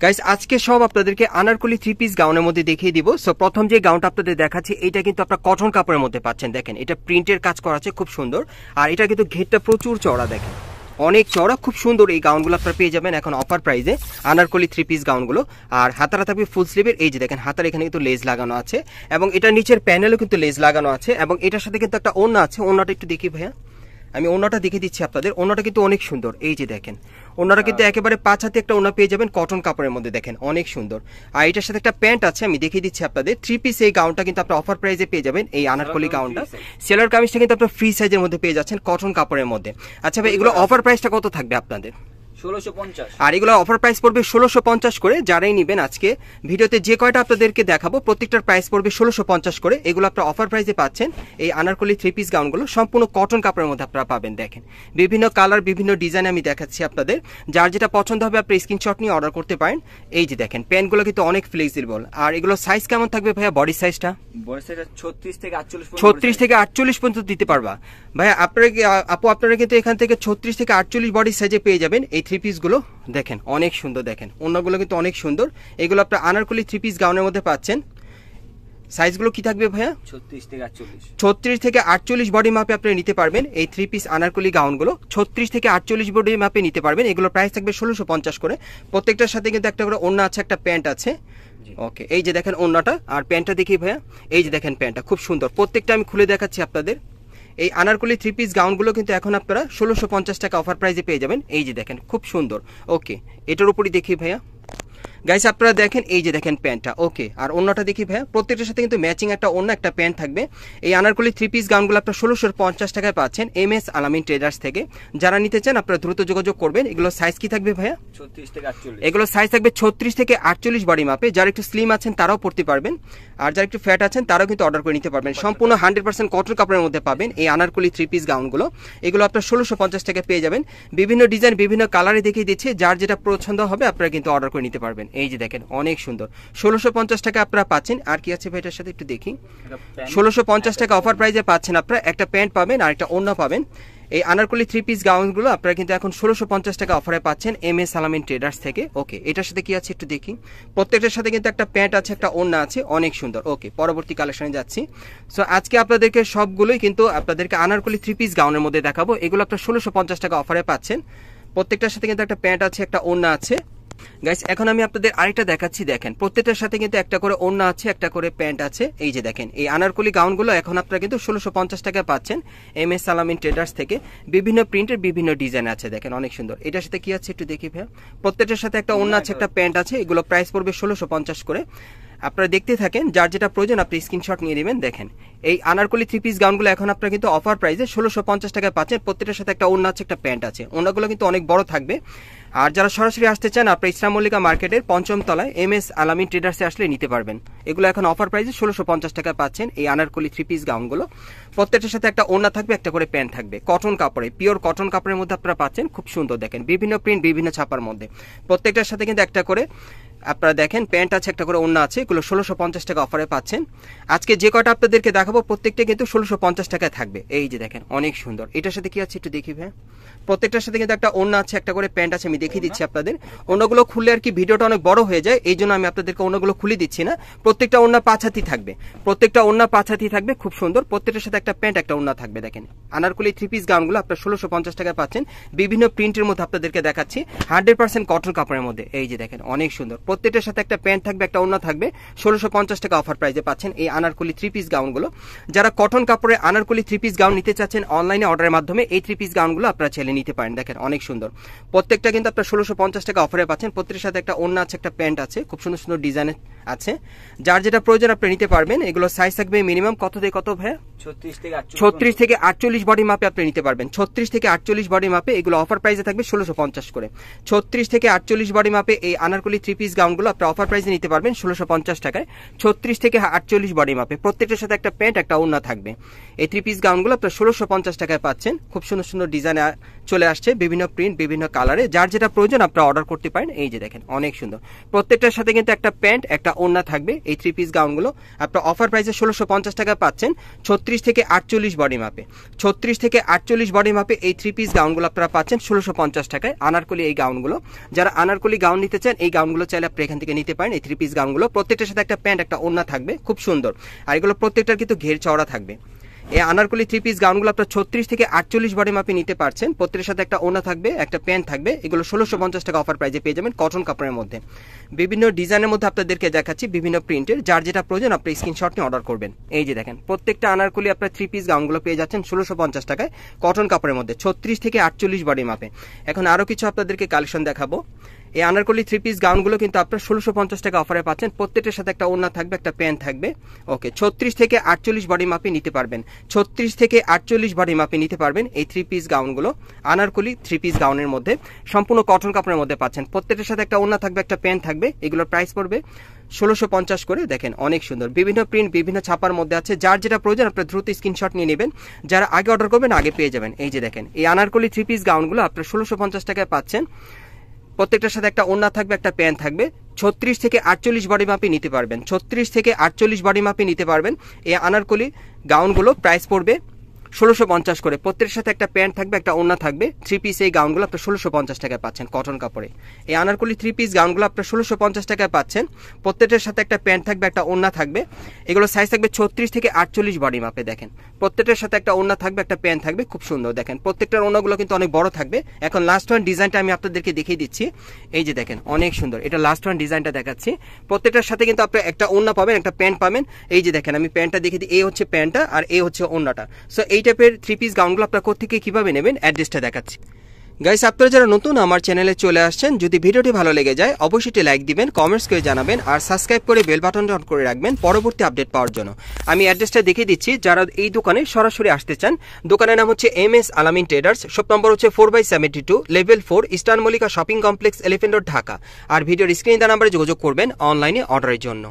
Guys আজকে সব আপনাদেরকে আনারকলি 3 পিস গাউনের মধ্যে দেখিয়ে দিব। সো প্রথম যে গাউনটা আপনাদের দেখাচ্ছি এটা কিন্তু আপনারা কটন কাপড়ের মধ্যে পাচ্ছেন। দেখেন এটা প্রিন্টের কাজ করা আছে, খুব সুন্দর। আর এটা কিন্তু ঘেরটা প্রচুর চওড়া, দেখেন অনেক চওড়া, খুব সুন্দর। এই গাউনগুলো আপনারা পেয়ে যাবেন এখন অফার প্রাইসে, আনারকলি 3 পিস গাউনগুলো। আর হাতারা থাকবে ফুল স্লিভের, এই যে দেখেন হাতার এখানে কিন্তু লেস লাগানো আছে এবং এটা নিচের প্যানেলও কিন্তু লেস লাগানো আছে এবং এটার সাথে কিন্তু একটা ওড়না আছে। ওড়নাটা একটু দেখি ভাইয়া, আমি ওড়নাটা দেখে দিচ্ছি আপনাদের। ওড়নাটা কিন্তু অনেক সুন্দর, এই যে দেখেন ওড়নাটা কিন্তু একেবারে 5 হাতে একটা ওড়না পেয়ে যাবেন কটন কাপড়ের মধ্যে, দেখেন অনেক সুন্দর। আর এটার সাথে একটা প্যান্ট আছে, আমি দেখিয়ে দিচ্ছি আপনাদের। 3 পিস এই গাউনটা কিন্তু আপনারা অফার প্রাইসে পেয়ে যাবেন, এই আনারকলি গাউনটা। সেলার কামিজটা কিন্তু আপনারা ফ্রি সাইজের মধ্যে পেয়ে যাচ্ছেন কটন কাপড়ের মধ্যে। আচ্ছা ভাই, এগুলো অফার প্রাইসটা কত থাকবে আপনাদের? 1650। আর এগুলো অফার প্রাইস পড়বে 1650 করে। যারাই নেবেন আজকে ভিডিওতে যে কয়টা আপনাদেরকে দেখাবো প্রত্যেকটার প্রাইস পড়বে 1650 করে। এগুলো আপনারা অফার প্রাইসে পাচ্ছেন। এই আনারকলি 3 পিস গাউনগুলো সম্পূর্ণ কটন কাপড়ের মধ্যে আপনারা পাবেন। দেখেন বিভিন্ন কালার, বিভিন্ন ডিজাইন আমি দেখাচ্ছি আপনাদের। যার যেটা পছন্দ হবে আপনি স্ক্রিনশট নিয়ে অর্ডার করতে পারেন। এই যে দেখেন প্যান্টগুলো কিন্তু অনেক ফ্লেক্সিবল। আর এগুলো সাইজ কেমন থাকবে ভাইয়া? বডি সাইজটা 36 থেকে 48 36 থেকে 48 পর্যন্ত দিতে পারবা ভাইয়া আপনারা কিন্তু এখান থেকে 36 থেকে 48 বডি সাইজে পেয়ে যাবেন এই 3 পিস গুলো। দেখেন অনেক সুন্দর, দেখেন অন্যগুলো কিন্তু অনেক সুন্দর। এগুলো আপনারা আনারকলি 3 পিস গাউনের মধ্যে পাচ্ছেন। সাইজগুলো কি থাকবে ভাইয়া? 36 থেকে 48 বডি মাপে আপনি নিতে পারবেন এই 3 পিস আনারকলি গাউনগুলো। 36 থেকে 48 বডি মাপে নিতে পারবেন। এগুলো প্রাইস থাকবে 1650 করে। প্রত্যেকটার সাথে কিন্তু একটা করে ওড়না আছে, একটা প্যান্ট আছে। ওকে, এই যে দেখেন ওড়নাটা আর প্যান্টটা দেখি ভাইয়া। এই যে দেখেন প্যান্টটা খুব সুন্দর, প্রত্যেকটা আমি খুলে দেখাচ্ছি আপনাদের। এই আনারকলি 3 পিস গাউনগুলো কিন্তু এখন আপনারা 1650 টাকা অফার প্রাইসে পেয়ে যাবেন। এই যে দেখেন খুব সুন্দর। ওকে, এটার উপরই দেখি ভাইয়া। গাইস আপনারা দেখেন এই যে দেখেন প্যান্টটা। ওকে, আর ওড়নাটা দেখি ভাইয়া। প্রত্যেকটার সাথে কিন্তু ম্যাচিং একটা ওড়না, একটা প্যান্ট থাকবে। এই আনারকলি 3 পিস গাউনগুলো আপনারা 1650 টাকায় পাচ্ছেন MS আলামিন ট্রেডার্স থেকে। যারা নিতে চান আপনারা দ্রুত যোগাযোগ করবেন। এগুলো সাইজ কি থাকবে ভাইয়া? 36 থেকে 48। এগুলো সাইজ থাকবে 36 থেকে 48 বডি মাপে। যারা একটু স্লিম আছেন তারাও পড়তে পারবেন, আর যারা একটু ফ্যাট আছেন তারাও কিন্তু অর্ডার করে নিতে পারবেন। সম্পূর্ণ 100% কটন কাপড়ের মধ্যে পাবেন এই আনারকলি 3 পিস গাউনগুলো। এগুলো আপনারা 1650 টাকা পেয়ে যাবেন। বিভিন্ন ডিজাইন, বিভিন্ন কালারে দেখিয়ে দিচ্ছে। যার যেটা পছন্দ হবে আপনারা কিন্তু অর্ডার করে নিতে পারবেন। এই যে দেখেন অনেক সুন্দর, 1650 টাকা আপনারা পাচ্ছেন। আর কি আছে ভাই এটার সাথে একটু দেখি। 1650 টাকা অফার প্রাইসে পাচ্ছেন আপনারা। একটা প্যান্ট পাবেন আর একটা ওড়না পাবেন। এই আনারকলি 3 পিস গাউনগুলো আপনারা কিন্তু এখন 1650 টাকা অফারে পাচ্ছেন MS আলামিন ট্রেডার্স থেকে। ওকে, এটার সাথে কি আছে একটু দেখি। প্রত্যেকটার সাথে কিন্তু একটা প্যান্ট আছে, একটা ওড়না আছে, অনেক সুন্দর। ওকে, পরবর্তী কালেকশনে যাচ্ছি। সো আজকে আপনাদেরকে সবগুলোই কিন্তু আপনাদেরকে আনারকলি 3 পিস গাউনের মধ্যে দেখাবো। এগুলো আপনারা 1650 টাকা অফারে পাচ্ছেন। প্রত্যেকটার সাথে কিন্তু একটা প্যান্ট আছে, একটা ওড়না আছে। গাইস এখন আমি আপনাদের আরেকটা দেখাচ্ছি। দেখেন প্রত্যেকটার সাথে কিন্তু একটা করে ওড়না আছে, একটা করে প্যান্ট আছে। এই যে দেখেন এই আনারকলি গাউনগুলো এখন আপনারা কিন্তু 1650 টাকায় পাচ্ছেন MS আলামিন ট্রেডার্স থেকে। বিভিন্ন প্রিন্টের, বিভিন্ন ডিজাইন আছে, দেখেন অনেক সুন্দর। এটার সাথে কি আছে একটু দেখি ভাইয়া। প্রত্যেকটার সাথে একটা ওড়না আছে, একটা প্যান্ট আছে। এগুলো প্রাইস পড়বে 1650 করে। আপনারা দেখতে থাকেন, যার যেটা প্রয়োজন আপনি স্ক্রিনশট নিয়ে নেবেন। দেখেন এই আনারকলি 3 পিস গাউনগুলো এখন আপনারা কিন্তু অফার প্রাইসে 1650 টাকায় পাচ্ছেন। প্রত্যেকটার সাথে একটা ওড়না আছে, একটা প্যান্ট আছে। ওড়নাগুলো কিন্তু অনেক বড় থাকবে। আর যারা সরাসরি আসতে চান আপনারা ইসলাম মল্লিকা মার্কেটের 5ম তলায় MS আলামিন ট্রেডার্সে আসলে নিতে পারবেন। এগুলো এখন অফার প্রাইসে 1650 টাকায় পাচ্ছেন এই আনারকলি 3 পিস গাউনগুলো। প্রত্যেকটার সাথে একটা ওড়না থাকবে, একটা করে প্যান্ট থাকবে। কটন কাপড়ে, পিওর কটন কাপড়ের মধ্যে আপনারা পাচ্ছেন। খুব সুন্দর, দেখেন বিভিন্ন প্রিন্ট, বিভিন্ন ছাপার মধ্যে। প্রত্যেকটার সাথে কিন্তু একটা করে আপনারা দেখেন প্যান্ট আছে, একটা করে ওড়না আছে। এগুলো 1650 টাকা অফারে পাচ্ছেন। আজকে যে কয়টা আপনাদেরকে দেখাবো প্রত্যেকটা কিন্তু 1650 টাকায় থাকবে। এই যে দেখেন অনেক সুন্দর। এটার সাথে কি আছে একটু দেখি ভাই। প্রত্যেকটার সাথে কিন্তু একটা ওড়না আছে, একটা করে প্যান্ট আছে। আমি দেখিয়ে দিচ্ছি আপনাদের। ওড়নাগুলো খুললে আর কি ভিডিওটা অনেক বড় হয়ে যায়, এই জন্য আমি আপনাদেরকে ওড়নাগুলো খুলে দিচ্ছি না। প্রত্যেকটা ওড়না 5 হাতি থাকবে, প্রত্যেকটা ওড়না 5 হাতি থাকবে, খুব সুন্দর। প্রত্যেকটার সাথে একটা প্যান্ট, একটা ওড়না থাকবে। দেখেন আনারকলি 3 পিস গাউনগুলো আপনারা 1650 টাকায় পাচ্ছেন। বিভিন্ন প্রিন্টের মধ্যে আপনাদেরকে দেখাচ্ছি, 100% কটন কাপড়ের মধ্যে। এই যে দেখেন অনেক সুন্দর। প্রত্যেকটার সাথে একটা প্যান্ট থাকবে, একটা ওড়না থাকবে। 1650 টাকা অফার প্রাইসে পাচ্ছেন এই আনারকলি 3 পিস গাউনগুলো। যারা কটন কাপড়ে আনারকলি 3 পিস গাউন নিতে চাচ্ছেন অনলাইনে অর্ডারের মাধ্যমে এই 3 পিস গাউনগুলো আপনারা চাইলে নিতে পারেন। দেখেন অনেক সুন্দর। প্রত্যেকটা কিন্তু আপনারা 1650 টাকা অফারে পাচ্ছেন। প্রত্যেকটার সাথে একটা ওড়না আছে, একটা প্যান্ট আছে। খুব সুন্দর সুন্দর ডিজাইন আছে। যার যেটা প্রয়োজন আপনি নিতে পারবেন। এগুলো সাইজ থাকবে মিনিমাম কত থেকে কত ভাই? 36 থেকে 48 বডি মাপে আপনি নিতে পারবেন। 36 থেকে 48 বডি মাপে এগুলো অফার প্রাইসে থাকবে 1650 করে। 36 থেকে 48 বডি মাপে এই আনারকলি 3 পিস গাউনগুলো আপনি অফার প্রাইসে নিতে পারবেন 1650 টাকায়। 36 থেকে 48 বডি মাপে প্রত্যেকটার সাথে একটা প্যান্ট, একটা ওড়না থাকবে। এই 3 পিস গাউনগুলো আপনি 1650 টাকায় পাচ্ছেন। খুব সুন্দর সুন্দর ডিজাইন চলে আসছে, বিভিন্ন প্রিন্ট, বিভিন্ন কালারে। যার যেটা প্রয়োজন আপনারা অর্ডার করতে পারেন। এই যে দেখেন অনেক সুন্দর। প্রত্যেকটার সাথে কিন্তু একটা প্যান্ট, একটা ওড়না থাকবে এই 3 পিস গাউনগুলো আপনার অফার প্রাইসে 1650 টাকা পাচ্ছেন 36 থেকে 48 বডি মাপে। 36 থেকে 48 বডি মাপে এই 3 পিস গাউনগুলো আপনারা পাচ্ছেন 1650 টাকায়। আনারকলি এই গাউনগুলো, যারা আনারকলি গাউন নিতে চান এই গাউনগুলো চাইলে আপনি এখান থেকে নিতে পারেন। এই 3 পিস গাউনগুলো প্রত্যেকটার সাথে একটা প্যান্ট একটা ওড়না থাকবে, খুব সুন্দর। আর এগুলো প্রত্যেকটার কিন্তু ঘের চওড়া থাকবে। এই আনারকলি 3 পিস গাউনগুলো আপনার 36 থেকে 48 বডি মাপে নিতে পারছেন। প্রত্যেকের সাথে একটা ওড়না থাকবে, একটা প্যান্ট থাকবে। এগুলো 1650 টাকা অফার প্রাইসে পেয়ে যাবেন কটন কাপড়ের মধ্যে। বিভিন্ন ডিজাইনের মধ্যে আপনাদেরকে দেখাচ্ছি, বিভিন্ন প্রিন্টের। যার যেটা প্রয়োজন আপনি স্ক্রিনশট নিয়ে অর্ডার করবেন। এই যে দেখেন প্রত্যেকটা আনারকলি আপনার 3 পিস গাউনগুলো পেয়ে যাচ্ছেন 1650 টাকায় কটন কাপড়ের মধ্যে 36 থেকে 48 বডি মাপে। এখন আরো কিছু আপনাদেরকে কালেকশন দেখাবো। এই আনারকলি 3 পিস গাউনগুলো কিন্তু আপনার 1650 টাকা অফারে পাচ্ছেন। প্রত্যেকটার সাথে একটা ওড়না থাকবে, একটা প্যান্ট থাকবে। ওকে, 36 থেকে 48 বডি মাপে নিতে পারবেন। 36 থেকে 48 বডি মাপে নিতে পারবেন এই 3 পিস গাউনগুলো। আনারকলি 3 পিস গাউনের মধ্যে সম্পূর্ণ কটন কাপড়ের মধ্যে পাচ্ছেন। প্রত্যেকটার সাথে একটা ওড়না থাকবে, একটা প্যান্ট থাকবে। এগুলোর প্রাইস পড়বে 1650 করে। দেখেন অনেক সুন্দর, বিভিন্ন প্রিন্ট, বিভিন্ন ছাপার মধ্যে আছে। যার যেটা প্রয়োজন আপনার দ্রুত স্ক্রিনশট নিয়ে নেবেন। যারা আগে অর্ডার করবেন আগে পেয়ে যাবেন। এই যে দেখেন এই আনারকলি 3 পিস গাউনগুলো আপনার 1650 টাকায় পাচ্ছেন। প্রত্যেকটার সাথে একটা ওড়না থাকবে, একটা প্যান্ট থাকবে। 36 থেকে 48 বডি মাপে নিতে পারবেন। 36 থেকে 48 বডি মাপে নিতে পারবেন এই আনারকলি গাউনগুলো। প্রাইস পড়বে 1650 করে। প্রত্যেকের সাথে একটা প্যান্ট থাকবে, একটা ওড়না থাকবে। 3 পিস এই গাউনগুলো আপনার 1650 টাকায় পাচ্ছেন কটন কাপড়ে। এই আনারকলি 3 পিস গাউনগুলো আপনার 1650 টাকায় পাচ্ছেন। প্রত্যেকের সাথে একটা প্যান্ট থাকবে, একটা ওড়না থাকবে। এগুলো সাইজ থাকবে 36 থেকে 48 বডি মাপে। দেখেন প্রত্যেকের সাথে একটা ওড়না থাকবে, একটা প্যান্ট থাকবে, খুব সুন্দর। দেখেন প্রত্যেকটার ওড়নাগুলো কিন্তু অনেক বড় থাকবে। এখন লাস্ট ওয়ান ডিজাইনটা আমি আপনাদেরকে দেখিয়ে দিচ্ছি। এই যে দেখেন অনেক সুন্দর, এটা লাস্ট ওয়ান ডিজাইনটা দেখাচ্ছি। প্রত্যেকটার সাথে কিন্তু আপনি একটা ওড়না পাবেন, একটা প্যান্ট পাবেন। এই যে দেখেন আমি প্যান্টটা দেখিয়ে দিই। এই হচ্ছে প্যান্টটা আর এই হচ্ছে ওড়নাটা। সো এই টাইপের 3 পিস গাউনগুলো আপনারা কোত্থেকে কিভাবে নেবেন অ্যাড্রেসটা দেখাচ্ছি। গাইস, আপনারা যারা নতুন আমার চ্যানেলে চলে আসছেন, যদি ভিডিওটি ভালো লেগে যায় অবশ্যই লাইক দিবেন, কমেন্টস করে জানাবেন আর সাবস্ক্রাইব করে বেল বাটনটা অন করে রাখবেন পরবর্তী আপডেট পাওয়ার জন্য। আমি অ্যাড্রেসটা দেখিয়ে দিচ্ছি। যারা এই দোকানে সরাসরি আসতে চান, দোকানের নাম হচ্ছে MS আলামিন ট্রেডার্স। শপ নম্বর হচ্ছে 4/72, level 4, eastern Mallika shopping complex, elephant road, Dhaka. আর ভিডিওর স্ক্রিনে দেওয়া নাম্বারে যোগাযোগ করবেন অনলাইনে অর্ডারের জন্য।